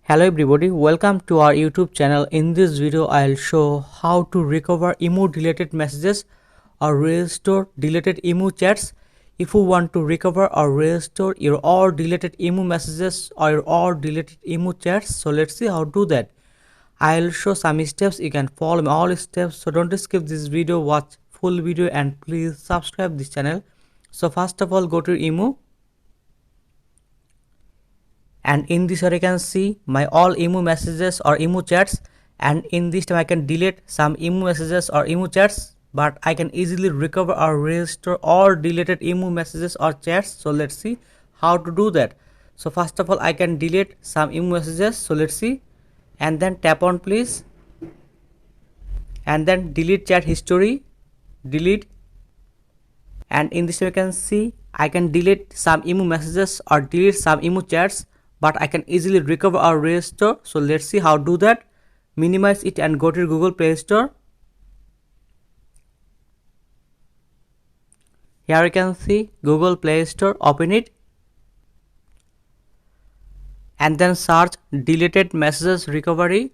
Hello everybody, welcome to our YouTube channel. In this video I'll show how to recover email deleted messages or restore deleted email chats. If you want to recover or restore your all deleted email messages or your all deleted email chats, so let's see how to do that. I'll show some steps. You can follow all steps, so don't skip this video, watch full video and please subscribe this channel. So first of all, go to email. And in this here I can see my all email messages or email chats, and in this time I can delete some email messages or email chats, but I can easily recover or restore all deleted email messages or chats. So let's see how to do that. So first of all, I can delete some email messages, so let's see, and then tap on please, and then delete chat history, delete. And in this way you can see I can delete some email messages or delete some email chats, but I can easily recover or restore. So let's see how to do that. Minimize it and go to Google Play Store. Here you can see Google Play Store, open it and then search deleted messages recovery.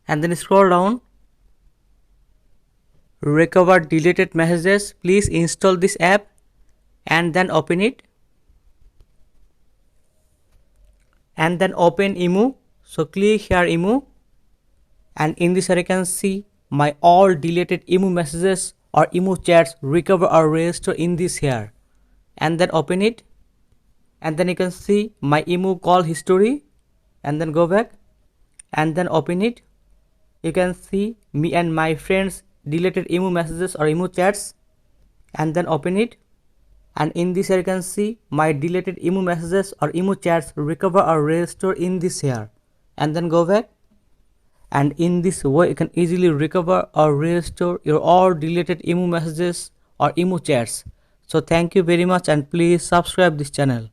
And then scroll down, recover deleted messages. Please install this app and then open it, and then open email. So click here email, and in this area you can see my all deleted email messages or email chats recover or restore in this here, and then open it, and then you can see my email call history, and then go back and then open it. You can see me and my friends deleted email messages or email chats, and then open it, and in this here you can see my deleted email messages or email chats recover or restore in this here, and then go back. And in this way you can easily recover or restore your all deleted email messages or email chats. So thank you very much and please subscribe this channel.